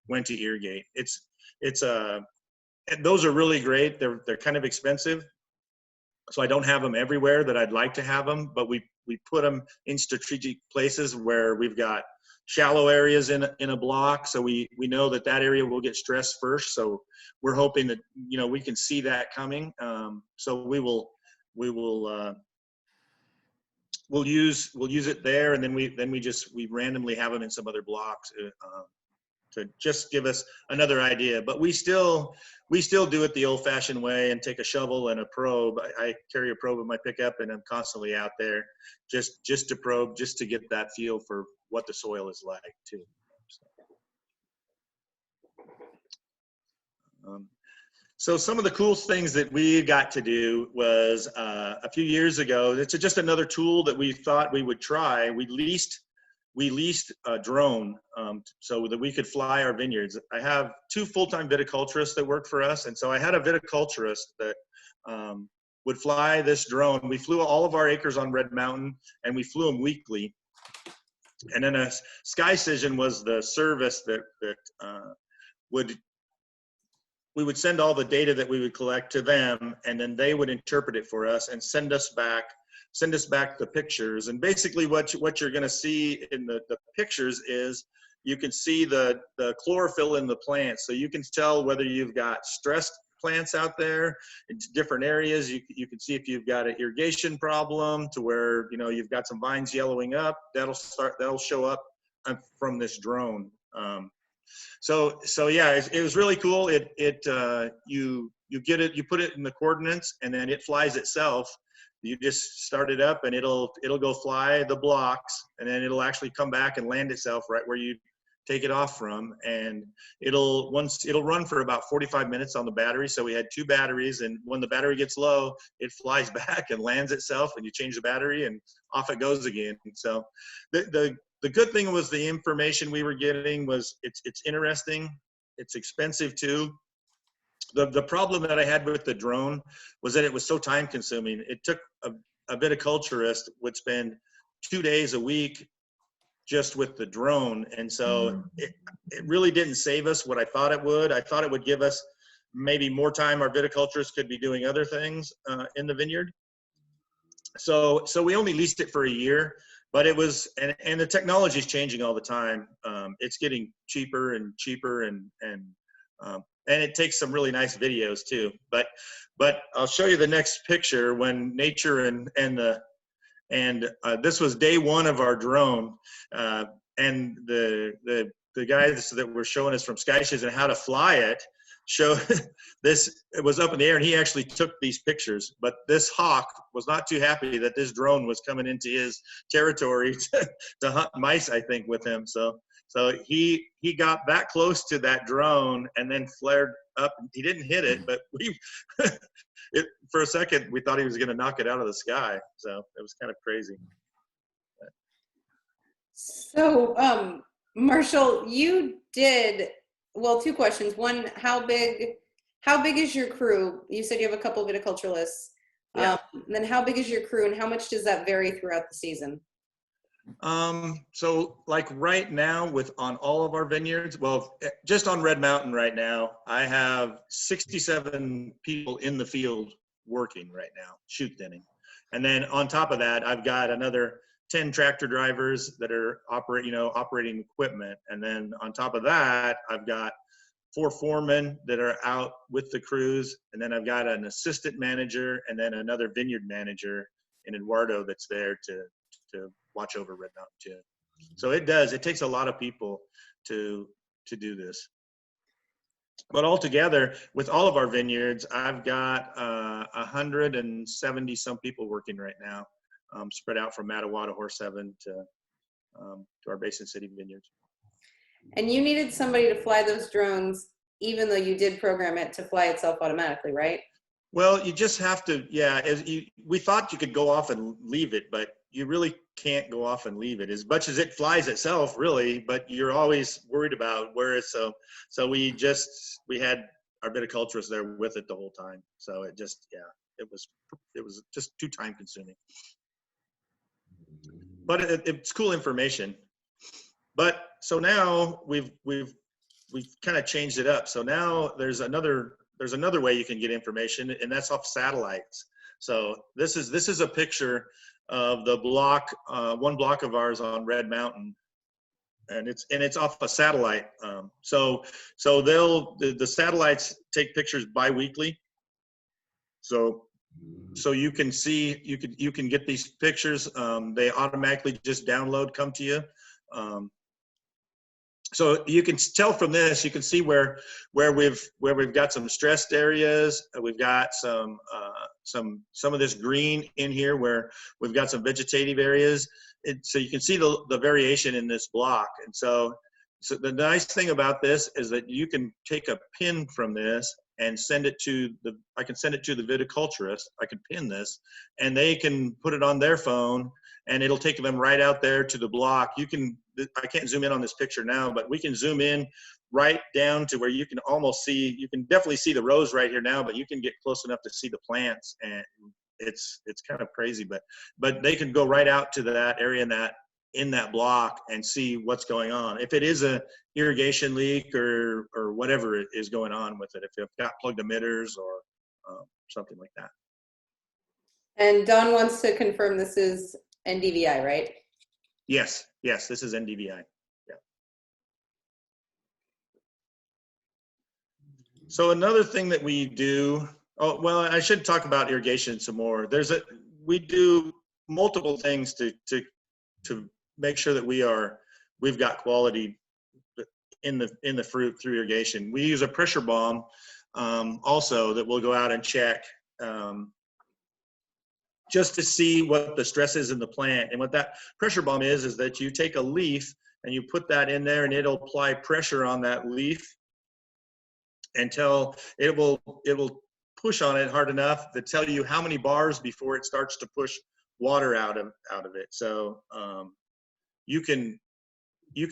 irrigate. Those are really great. They're kind of expensive, so I don't have them everywhere that I'd like to have them, but we put them in strategic places where we've got shallow areas in a block, so we know that area will get stressed first. So we're hoping that we can see that coming. So we'll use it there, and then we randomly have them in some other blocks to just give us another idea. But we still do it the old-fashioned way and take a shovel and a probe. I carry a probe in my pickup, and I'm constantly out there just to probe, just to get that feel for what the soil is like too. So some of the cool things that we got to do was a few years ago. It's just another tool that we thought we would try. We leased a drone so that we could fly our vineyards. I have 2 full-time viticulturists that work for us, and so I had a viticulturist that would fly this drone. We flew all of our acres on Red Mountain, and we flew them weekly. And then a SkyCision was the service that would would send all the data that we would collect to them, and then they would interpret it for us and send us back the pictures. And basically what you're going to see in the pictures is you can see the chlorophyll in the plants. So you can tell whether you've got stressed plants out there in different areas. You can see if you've got an irrigation problem to where, you know, you've got some vines yellowing up. That'll show up from this drone. So yeah, it was really cool. You get it, you put it in the coordinates, and then it flies itself. You just start it up, and it'll go fly the blocks, and then it'll actually come back and land itself right where you take it off from. And it'll run for about 45 minutes on the battery. So we had 2 batteries, and when the battery gets low, it flies back and lands itself, and you change the battery and off it goes again. So the good thing was the information we were getting was it's interesting. It's expensive too. The problem that I had with the drone was that it was so time consuming. It took a viticulturist would spend 2 days a week just with the drone. And so it really didn't save us what I thought it would. I thought it would give us maybe more time. Our viticulturists could be doing other things in the vineyard. So we only leased it for a year. But it was, and the technology is changing all the time. It's getting cheaper and cheaper, and it takes some really nice videos too. But I'll show you the next picture when nature and this was day 1 of our drone, and the guys that were showing us from SkyShiz and how to fly it show this. It was up in the air, and he actually took these pictures. But this hawk was not too happy that this drone was coming into his territory to hunt mice, I think, with him. So he got that close to that drone and then flared up. He didn't hit it, but for a second we thought he was going to knock it out of the sky. So it was kind of crazy. So Marshall, you did, well, 2 questions. One, how big is your crew? You said you have a couple of viticulturalists. Yeah. Then how big is your crew, and how much does that vary throughout the season? So like right now on all of our vineyards, well, just on Red Mountain right now, I have 67 people in the field working right now, shoot thinning. And then on top of that, I've got another 10 tractor drivers that are operating equipment. And then on top of that, I've got 4 foremen that are out with the crews. And then I've got an assistant manager and then another vineyard manager in Eduardo that's there to watch over Red Mountain too. So it takes a lot of people to do this. But altogether, with all of our vineyards, I've got 170 some people working right now, spread out from Mattawa to Horse Heaven to our Basin City vineyards. And you needed somebody to fly those drones, even though you did program it to fly itself automatically, right? Well, you just have to, yeah. We thought you could go off and leave it, but you really can't go off and leave it as much as it flies itself, really. But you're always worried about where it's so we had our viticulturists there with it the whole time. So it just, yeah, it was just too time consuming. But it's cool information. But so now we've kind of changed it up. So now there's another way you can get information, and that's off satellites. So this is a picture of the block, 1 block of ours on Red Mountain, and it's off a satellite. So the satellites take pictures bi-weekly. So you can see, you can get these pictures. They automatically just come to you. So you can tell from this, you can see where we've got some stressed areas. We've got some of this green in here where we've got some vegetative areas. So you can see the variation in this block. And so the nice thing about this is that you can take a pin from this and send it to I can send it to the viticulturist. I can pin this, and they can put it on their phone, and it'll take them right out there to the block. I can't zoom in on this picture now, but we can zoom in right down to where you can almost see, you can definitely see the rows right here now, but you can get close enough to see the plants, and it's kind of crazy, but they can go right out to that area in that block and see what's going on. If it is a irrigation leak or whatever is going on with it, if you've got plugged emitters or something like that. And Don wants to confirm this is NDVI, right? Yes, this is NDVI. Yeah. So another thing that we do, oh, well, I should talk about irrigation some more. We do multiple things to make sure that we've got quality in the fruit through irrigation. We use a pressure bomb also that we'll go out and check just to see what the stress is in the plant. And what that pressure bomb is that you take a leaf and you put that in there and it'll apply pressure on that leaf until it will push on it hard enough to tell you how many bars before it starts to push water out of it. So you can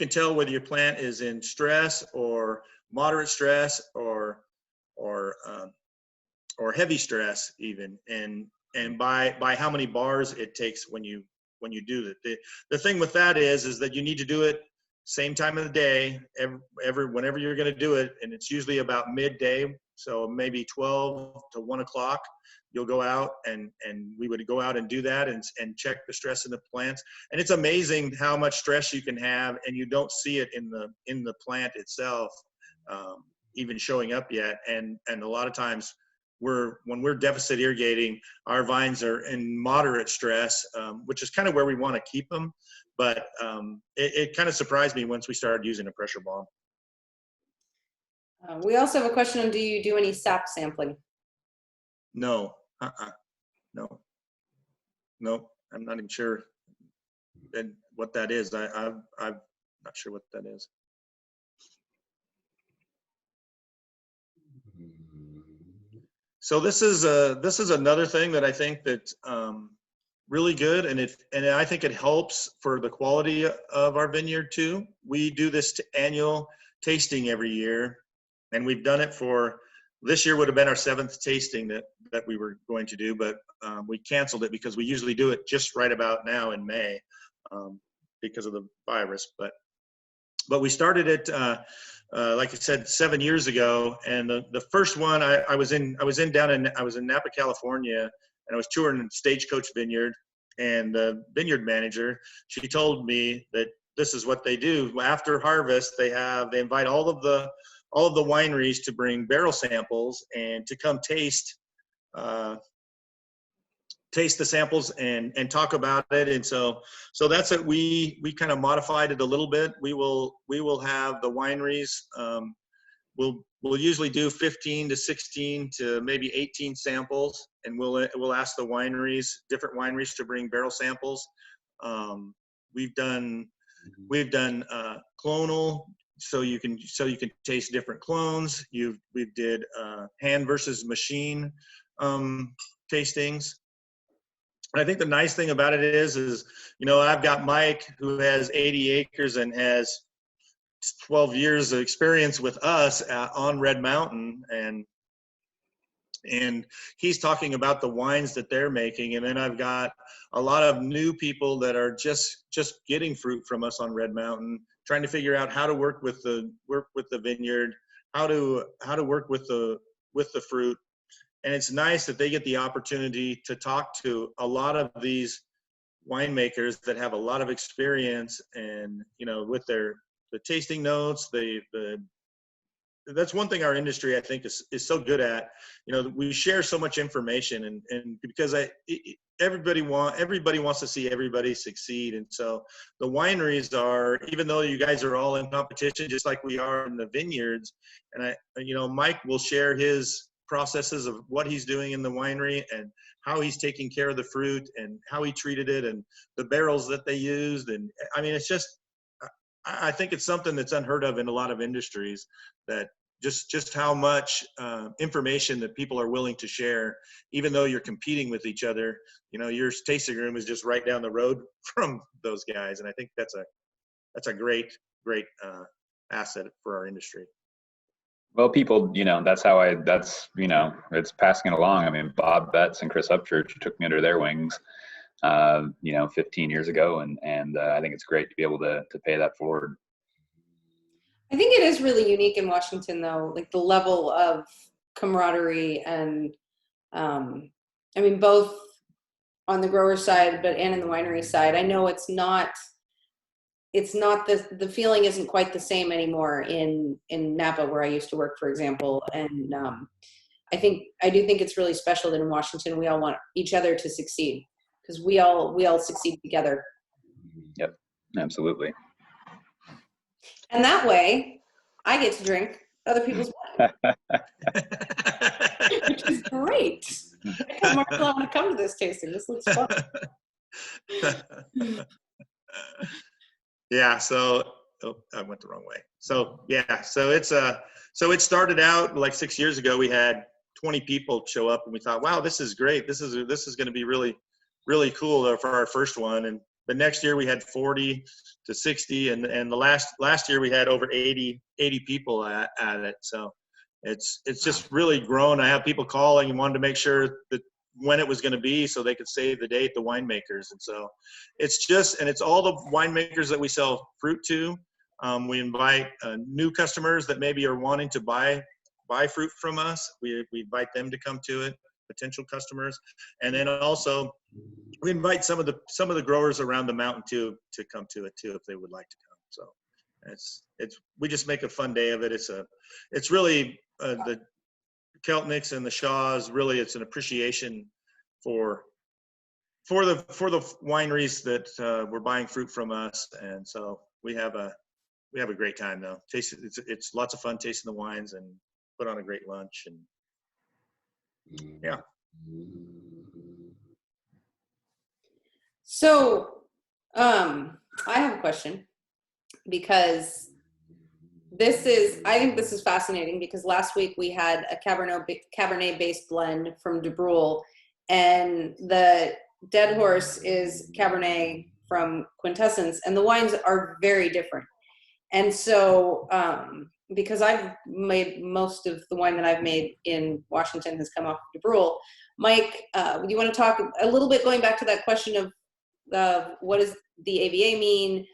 tell whether your plant is in stress or moderate stress or heavy stress even, and by how many bars it takes when you do it. The thing with that is that you need to do it same time of the day, whenever you're going to do it, and it's usually about midday, so maybe 12 to 1 o'clock. You'll go out and we would go out and do that and check the stress in the plants. And it's amazing how much stress you can have and you don't see it in the plant itself even showing up yet. And a lot of times when we're deficit irrigating, our vines are in moderate stress, which is kind of where we want to keep them. But it kind of surprised me once we started using a pressure bomb. We also have a question on, do you do any sap sampling? No, no, I'm not even sure what that is. I'm not sure what that is. So this is another thing that I think that's really good, and I think it helps for the quality of our vineyard too. We do this annual tasting every year, and we've done it for, this year would have been our 7th tasting that we were going to do, but we canceled it because we usually do it just right about now in May because of the virus. But we started it, like I said, 7 years ago. And the first one I was in Napa, California, and I was touring Stagecoach Vineyard, and the vineyard manager, she told me that this is what they do. After harvest, they invite all of the wineries to bring barrel samples and to come taste the samples and talk about it. And so that's it. We kind of modified it a little bit. We will have the wineries, we'll usually do 15 to 16 to maybe 18 samples, and we'll ask the different wineries to bring barrel samples. We've done clonal, so you can taste different clones. We did hand versus machine tastings. And I think the nice thing about it is I've got Mike, who has 80 acres and has 12 years of experience with us on Red Mountain, and he's talking about the wines that they're making. And then I've got a lot of new people that are just getting fruit from us on Red Mountain, trying to figure out how to work with the vineyard, how to work with the fruit. And it's nice that they get the opportunity to talk to a lot of these winemakers that have a lot of experience, and with the tasting notes, that's one thing our industry, I think, is so good at. We share so much information, and because everybody wants to see everybody succeed. And so the wineries are, even though you guys are all in competition, just like we are in the vineyards, and Mike will share his processes of what he's doing in the winery and how he's taking care of the fruit and how he treated it and the barrels that they used. And I mean, it's just, I think it's something that's unheard of in a lot of industries, that just how much information that people are willing to share, even though you're competing with each other. Your tasting room is just right down the road from those guys. And I think that's a great asset for our industry. Well, people, it's passing it along. I mean, Bob Betts and Chris Upchurch took me under their wings 15 years ago. And I think it's great to be able to pay that forward. I think it is really unique in Washington, though, like the level of camaraderie and, I mean, both on the grower side, and in the winery side. I know it's not the feeling isn't quite the same anymore in Napa, where I used to work, for example. And I do think it's really special that in Washington we all want each other to succeed, because we all succeed together. Yep, absolutely. And that way, I get to drink other people's wine, which is great. I told Marshall I want to come to this tasting. This looks fun. Yeah. So, I went the wrong way. So yeah. So it started out like 6 years ago. We had 20 people show up, and we thought, wow, this is great. This is going to be really, really cool for our first one. And the next year we had 40 to 60, and the last year we had over 80 people at it. So it's just really grown. I have people calling and wanted to make sure that when it was going to be, so they could save the date, the winemakers. And so it's all the winemakers that we sell fruit to. We invite new customers that maybe are wanting to buy fruit from us. We invite them to come to it, potential customers. And then also we invite some of the growers around the mountain to come to it too, if they would like to come. So we just make a fun day of it. It's really the Keltniks and the Shaws, really it's an appreciation for the wineries that were buying fruit from us. And so we have a great time though. It's lots of fun tasting the wines and put on a great lunch. And yeah. So, I have a question, because I think this is fascinating, because last week we had a Cabernet based blend from De Brule, and the Dead Horse is Cabernet from Quintessence, and the wines are very different. And so, because I've made most of the wine that I've made in Washington has come off De Brule, Mike, do you want to talk a little bit, going back to that question of what does the AVA mean?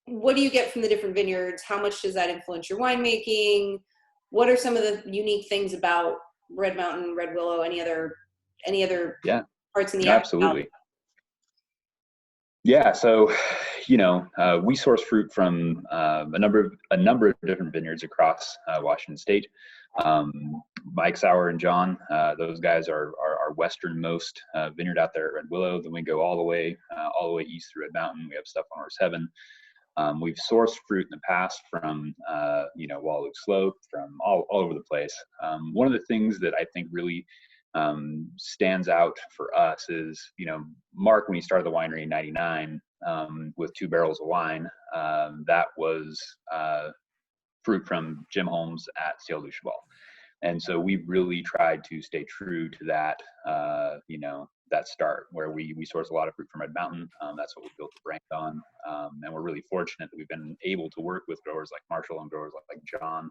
What do you get from the different vineyards? How much does that influence your winemaking? What are some of the unique things about Red Mountain, Red Willow, any other parts in the Absolutely. Valley? Yeah, so we source fruit from a number of different vineyards across Washington State. Mike Sauer and John, those guys are our westernmost vineyard out there at Red Willow. Then we go all the way east through Red Mountain. We have stuff on Horse Heaven. We've sourced fruit in the past from Wallow Slope, from all over the place. One of the things that I think really stands out for us is, Mark, when he started the winery in '99 with 2 barrels of wine, that was fruit from Jim Holmes at Ciel du Cheval. And so we really tried to stay true to that, that start, where we source a lot of fruit from Red Mountain. That's what we built the brand on. And we're really fortunate that we've been able to work with growers like Marshall and growers like John,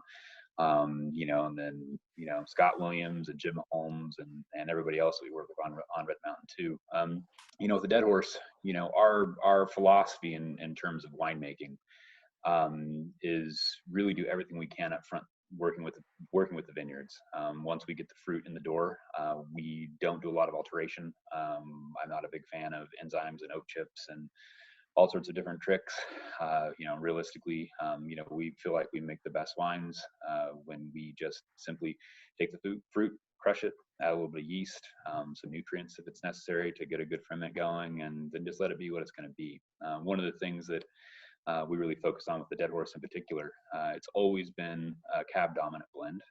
and then, Scott Williams and Jim Holmes and everybody else that we work with on Red Mountain too. With the Dead Horse, our philosophy in terms of winemaking is really do everything we can up front, working with the vineyards. Once we get the fruit in the door, we don't do a lot of alteration. I'm not a big fan of enzymes and oak chips and all sorts of different tricks. Realistically, we feel like we make the best wines when we just simply take the fruit, crush it, add a little bit of yeast, some nutrients if it's necessary to get a good ferment going, and then just let it be what it's going to be. One of the things that we really focus on with the Dead Horse in particular, it's always been a cab dominant blend.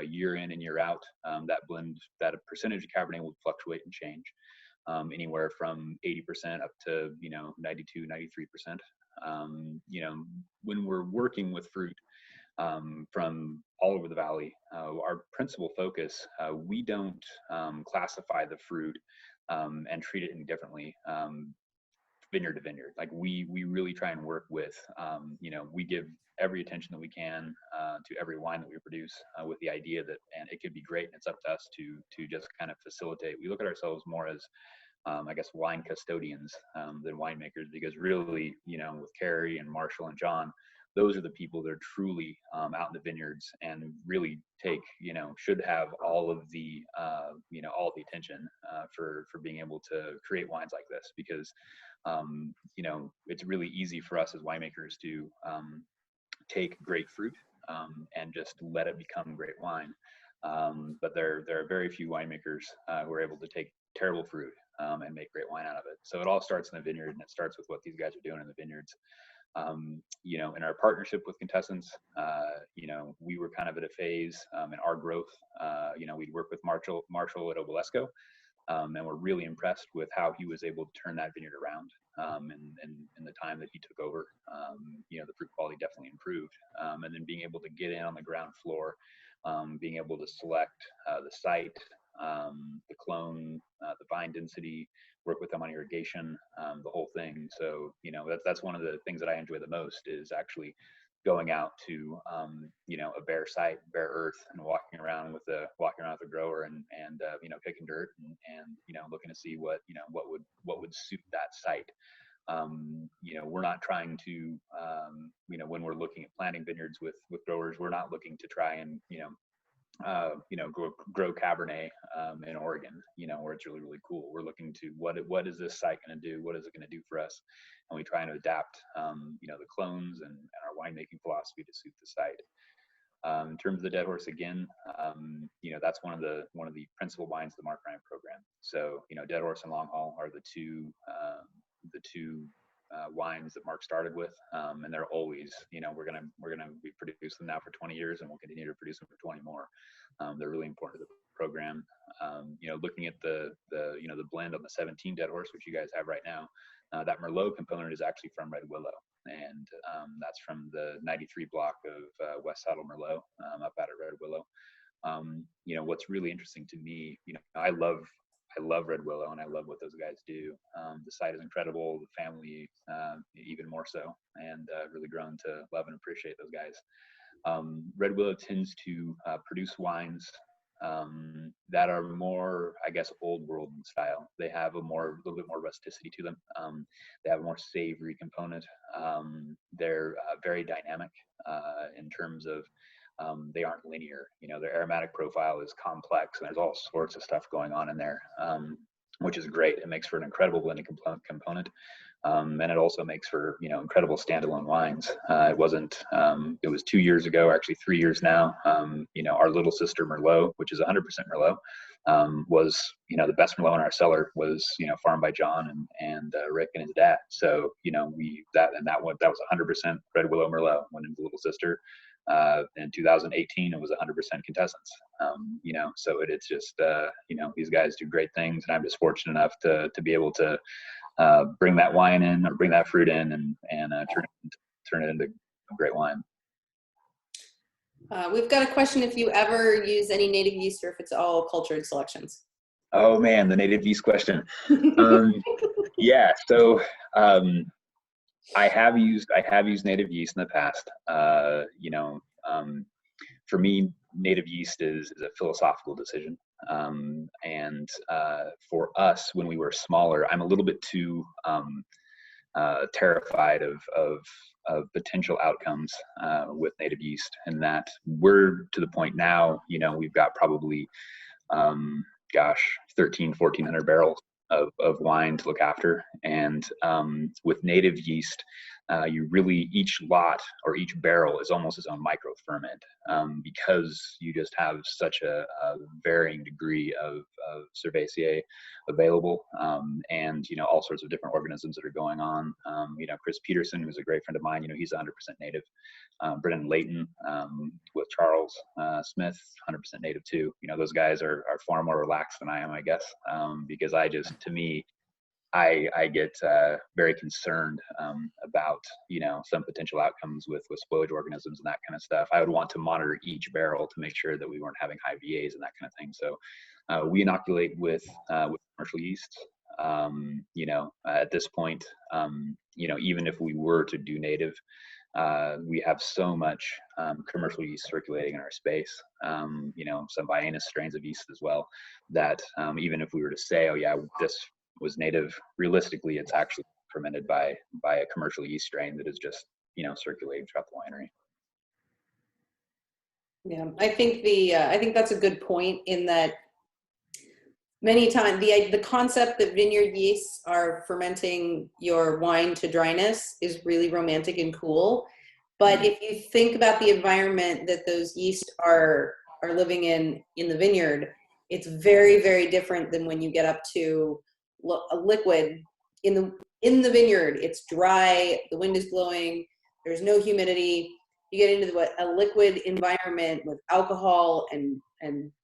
Year in and year out, that blend, that percentage of Cabernet will fluctuate and change. Anywhere from 80% up to 92, 93%. When we're working with fruit from all over the valley, our principal focus, we don't classify the fruit and treat it any differently, vineyard to vineyard. Like we really try and work with, we give every attention that we can to every wine that we produce, with the idea that, and it could be great, and it's up to us to just kind of facilitate. We look at ourselves more as I guess, wine custodians than winemakers, because really, with Carrie and Marshall and John, those are the people that are truly out in the vineyards and really should have all of the, all the attention for being able to create wines like this, because, it's really easy for us as winemakers to take grapefruit and just let it become great wine. But there are very few winemakers who are able to take terrible fruit and make great wine out of it. So it all starts in the vineyard, and it starts with what these guys are doing in the vineyards. In our partnership with Quintessence, we were kind of at a phase in our growth. We'd work with Marshall at Obelisco, and we're really impressed with how he was able to turn that vineyard around. In the time that he took over, the fruit quality definitely improved. And then being able to get in on the ground floor, being able to select the site, the clone, the vine density, work with them on irrigation, the whole thing. So, that's one of the things that I enjoy the most, is actually going out to, a bare site, bare earth, and walking around with the grower and picking dirt and looking to see what would suit that site. We're not trying to, when we're looking at planting vineyards with growers, we're not looking to try and, grow Cabernet in Oregon, where it's really, really cool. We're looking to what is this site going to do? What is it going to do for us? And we try to adapt, the clones and our winemaking philosophy to suit the site. In terms of the Dead Horse, again, that's one of the principal wines of the Mark Ryan program. So, Dead Horse and Long Haul are the two wines that Mark started with, and they're always, we're gonna be producing them now for 20 years, and we'll continue to produce them for 20 more. They're really important to the program. Looking at the blend on the 17 Dead Horse, which you guys have right now, that Merlot component is actually from Red Willow, and that's from the 93 block of West Saddle Merlot up out of Red Willow. What's really interesting to me, I love Red Willow, and I love what those guys do. The site is incredible, the family even more so, and really grown to love and appreciate those guys. Red Willow tends to produce wines that are more, I guess, old world in style. They have a little bit more rusticity to them. They have a more savory component. They're very dynamic in terms of they aren't linear. Their aromatic profile is complex, and there's all sorts of stuff going on in there, which is great. It makes for an incredible blending component. And it also makes for, incredible standalone wines. It was 2 years ago, actually 3 years now. Our little sister Merlot, which is 100% Merlot, was, the best Merlot in our cellar was, farmed by John and Rick and his dad. So, that was 100% Red Willow Merlot went into Little Sister. In 2018, it was 100% Quintessence. So it's just, these guys do great things, and I'm just fortunate enough to be able to bring that wine in, or bring that fruit in, and turn it into a great wine. We've got a question if you ever use any native yeast, or if it's all cultured selections. Oh man, the native yeast question. Yeah, so I have used native yeast in the past. For me, native yeast is a philosophical decision. And for us, when we were smaller, I'm a little bit too terrified of potential outcomes with native yeast, and that we're to the point now, we've got probably 1,400 barrels of wine to look after. And with native yeast, each lot or each barrel is almost its own micro ferment, because you just have such a varying degree of Cerevisiae available, and all sorts of different organisms that are going on. Chris Peterson, who's a great friend of mine, he's 100% native. Brennan Layton with Charles Smith, 100% native too. Those guys are far more relaxed than I am, I guess, because I get very concerned about some potential outcomes with spoilage organisms and that kind of stuff. I would want to monitor each barrel to make sure that we weren't having high VAs and that kind of thing. So we inoculate with commercial yeasts. At this point, even if we were to do native, we have so much commercial yeast circulating in our space, some Vianus strains of yeast as well, that even if we were to say, oh yeah, was native. Realistically, it's actually fermented by a commercial yeast strain that is just, circulating throughout the winery. Yeah, I think that's a good point, in that many times the concept that vineyard yeasts are fermenting your wine to dryness is really romantic and cool. But if you think about the environment that those yeast are living in the vineyard, it's very, very different than when you get up to a liquid in the vineyard. It's dry, the wind is blowing, there's no humidity. You get into a liquid environment with alcohol and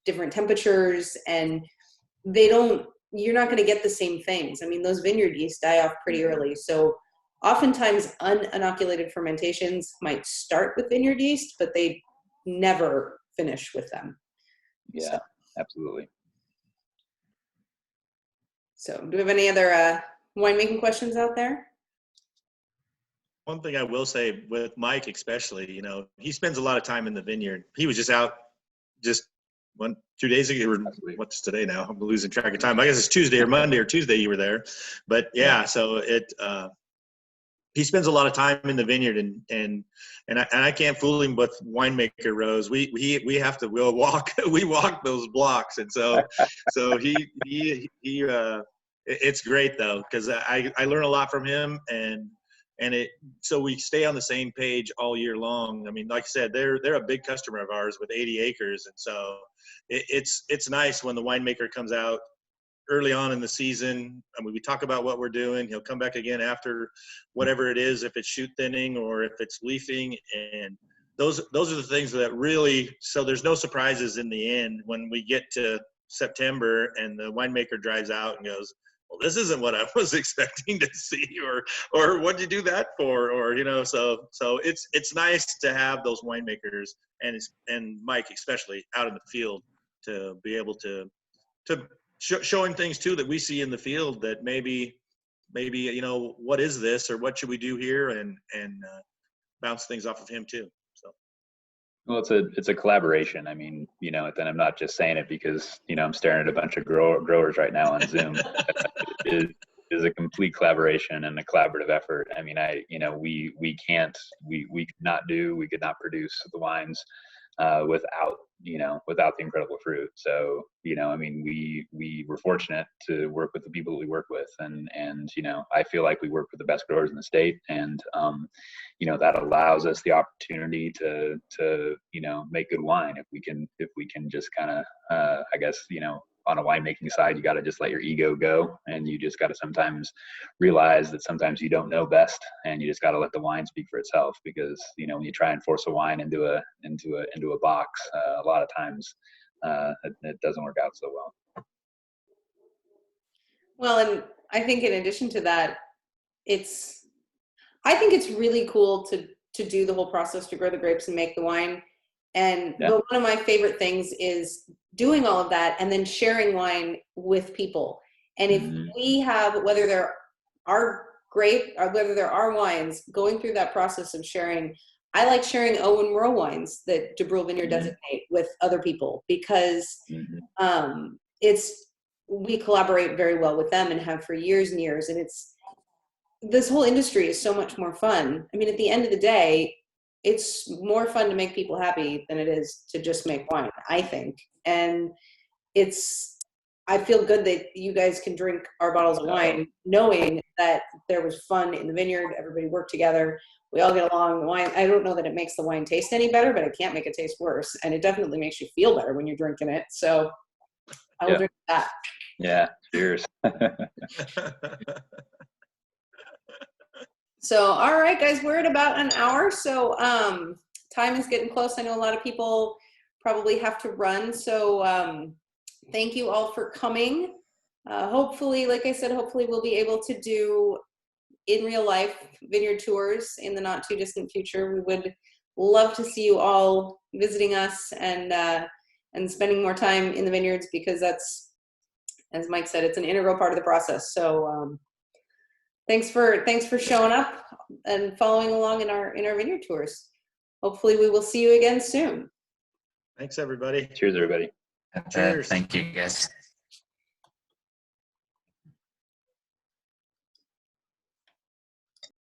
different temperatures, and you're not going to get the same things. I mean, those vineyard yeast die off pretty early. So oftentimes uninoculated fermentations might start with vineyard yeast, but they never finish with them. Yeah, absolutely. So do we have any other winemaking questions out there? One thing I will say with Mike, especially, he spends a lot of time in the vineyard. He was just out 2 days ago. What's today now? I'm losing track of time. I guess it's Tuesday or Monday or Tuesday you were there. But yeah, so he spends a lot of time in the vineyard, and I can't fool him with winemaker rows. We have to walk those blocks, and so it's great though, because I learn a lot from him, so we stay on the same page all year long. I mean, like I said, they're a big customer of ours with 80 acres, and so it's nice when the winemaker comes out early on in the season. I mean, we talk about what we're doing. He'll come back again after whatever it is, if it's shoot thinning or if it's leafing, and those are the things that really. So there's no surprises in the end when we get to September and the winemaker drives out and goes, well, this isn't what I was expecting to see, or what'd you do that for? Or, so it's nice to have those winemakers and Mike, especially out in the field, to be able to showing things too that we see in the field that maybe, what is this, or what should we do here, and bounce things off of him too. So. Well, it's a collaboration. I mean, then I'm not just saying it because, I'm staring at a bunch of growers right now on Zoom. It is a complete collaboration and a collaborative effort. I mean, we could not produce the wines without the incredible fruit. So, I mean, we were fortunate to work with the people that we work with, and I feel like we work with the best growers in the state, and that allows us the opportunity to make good wine if we can just kind of I guess, on a winemaking side, you got to just let your ego go, and you just got to sometimes realize that sometimes you don't know best, and you just got to let the wine speak for itself. Because when you try and force a wine into a box, a lot of times it doesn't work out so well. Well, and I think in addition to that, I think it's really cool to do the whole process, to grow the grapes and make the wine. But one of my favorite things is doing all of that and then sharing wine with people. And if we have, whether there are grape or whether there are wines, going through that process of sharing, I like sharing Owen Rowe wines that DeBrule Vineyard designate with other people, because we collaborate very well with them and have for years and years. And this whole industry is so much more fun. I mean, at the end of the day, it's more fun to make people happy than it is to just make wine, I think. And I feel good that you guys can drink our bottles of wine knowing that there was fun in the vineyard. Everybody worked together. We all get along. The wine, I don't know that it makes the wine taste any better, but it can't make it taste worse. And it definitely makes you feel better when you're drinking it. So I will drink that. Yeah, cheers. So, all right, guys, we're at about an hour. So time is getting close. I know a lot of people probably have to run. So thank you all for coming. Hopefully, like I said, hopefully we'll be able to do in real life vineyard tours in the not too distant future. We would love to see you all visiting us and spending more time in the vineyards, because that's, as Mike said, it's an integral part of the process. So thanks for showing up and following along in our vineyard tours. Hopefully we will see you again soon. Thanks, everybody. Cheers, everybody. Cheers. Thank you, guys.